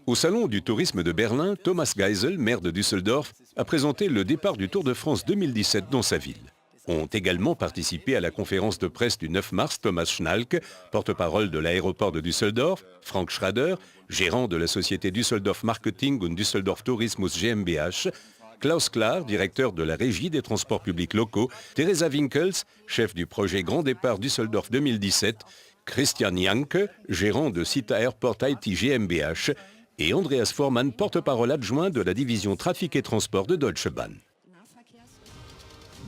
Au Salon du tourisme de Berlin, Thomas Geisel, maire de Düsseldorf, a présenté le départ du Tour de France 2017 dans sa ville. Ont également participé à la conférence de presse du 9 mars Thomas Schnalk, porte-parole de l'aéroport de Düsseldorf, Frank Schrader, gérant de la société Düsseldorf Marketing und Düsseldorf Tourismus GmbH, Klaus Klar, directeur de la régie des transports publics locaux, Theresa Winkels, chef du projet Grand Départ Düsseldorf 2017, Christian Janke, gérant de Cita Airport IT GmbH, et Andreas Formann, porte-parole adjoint de la division Trafic et Transport de Deutsche Bahn.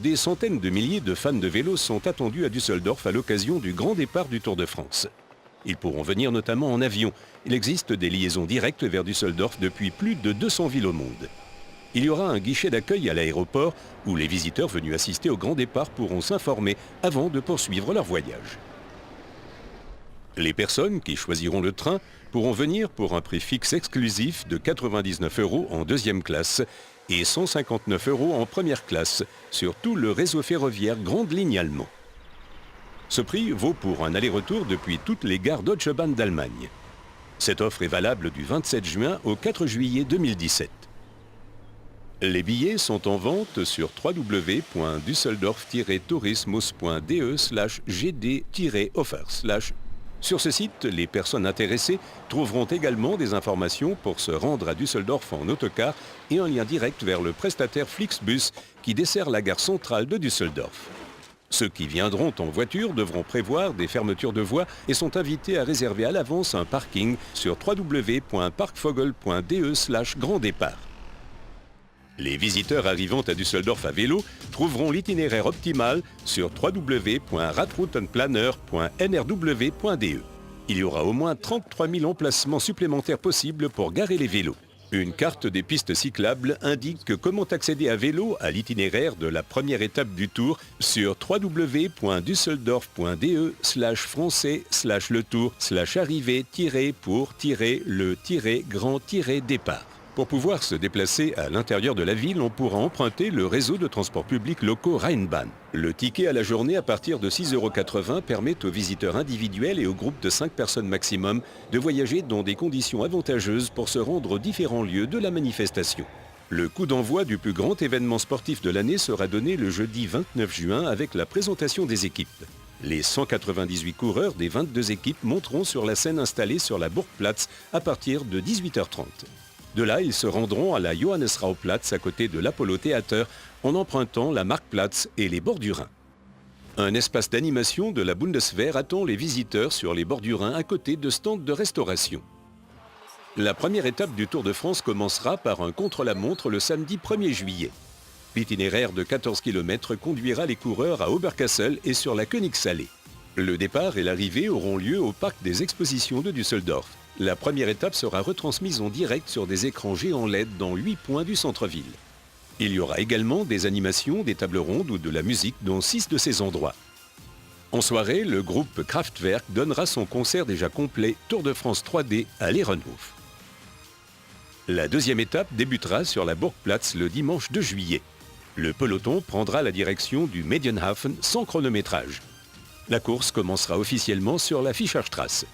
Des centaines de milliers de fans de vélo sont attendus à Düsseldorf à l'occasion du grand départ du Tour de France. Ils pourront venir notamment en avion. Il existe des liaisons directes vers Düsseldorf depuis plus de 200 villes au monde. Il y aura un guichet d'accueil à l'aéroport où les visiteurs venus assister au grand départ pourront s'informer avant de poursuivre leur voyage. Les personnes qui choisiront le train pourront venir pour un prix fixe exclusif de 99 € en deuxième classe et 159 € en première classe sur tout le réseau ferroviaire Grande Ligne allemand. Ce prix vaut pour un aller-retour depuis toutes les gares Deutsche Bahn d'Allemagne. Cette offre est valable du 27 juin au 4 juillet 2017. Les billets sont en vente sur www.düsseldorf-tourismus.de/gd-offers/. Sur ce site, les personnes intéressées trouveront également des informations pour se rendre à Düsseldorf en autocar et un lien direct vers le prestataire Flixbus qui dessert la gare centrale de Düsseldorf. Ceux qui viendront en voiture devront prévoir des fermetures de voies et sont invités à réserver à l'avance un parking sur www.parkvogel.de/grand-départ. Les visiteurs arrivant à Düsseldorf à vélo trouveront l'itinéraire optimal sur www.radroutenplaner.nrw.de. Il y aura au moins 33 000 emplacements supplémentaires possibles pour garer les vélos. Une carte des pistes cyclables indique comment accéder à vélo à l'itinéraire de la première étape du Tour sur www.düsseldorf.de/français/le-tour/arrivée-pour-le-grand-départ. Pour pouvoir se déplacer à l'intérieur de la ville, on pourra emprunter le réseau de transports publics locaux Rheinbahn. Le ticket à la journée à partir de 6,80 € permet aux visiteurs individuels et aux groupes de 5 personnes maximum de voyager dans des conditions avantageuses pour se rendre aux différents lieux de la manifestation. Le coup d'envoi du plus grand événement sportif de l'année sera donné le jeudi 29 juin avec la présentation des équipes. Les 198 coureurs des 22 équipes monteront sur la scène installée sur la Burgplatz à partir de 18h30. De là, ils se rendront à la Johannesrauplatz à côté de l'Apollo Theater en empruntant la Marktplatz et les bords du Rhin. Un espace d'animation de la Bundeswehr attend les visiteurs sur les bords du Rhin à côté de stands de restauration. La première étape du Tour de France commencera par un contre-la-montre le samedi 1er juillet. L'itinéraire de 14 km conduira les coureurs à Oberkassel et sur la Königsallee. Le départ et l'arrivée auront lieu au parc des expositions de Düsseldorf. La première étape sera retransmise en direct sur des écrans géants LED dans 8 points du centre-ville. Il y aura également des animations, des tables rondes ou de la musique dans 6 de ces endroits. En soirée, le groupe Kraftwerk donnera son concert déjà complet Tour de France 3D à l'Ehrenhof. La deuxième étape débutera sur la Burgplatz le dimanche 2 juillet. Le peloton prendra la direction du Medienhafen sans chronométrage. La course commencera officiellement sur la Fischerstraße.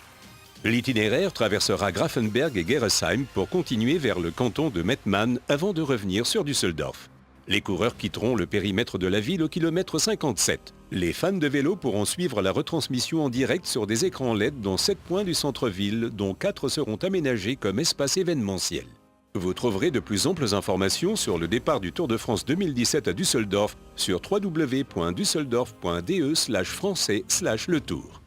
L'itinéraire traversera Grafenberg et Gerresheim pour continuer vers le canton de Mettmann avant de revenir sur Düsseldorf. Les coureurs quitteront le périmètre de la ville au kilomètre 57. Les fans de vélo pourront suivre la retransmission en direct sur des écrans LED dans 7 points du centre-ville, dont 4 seront aménagés comme espace événementiel. Vous trouverez de plus amples informations sur le départ du Tour de France 2017 à Düsseldorf sur www.düsseldorf.de/français/le-tour.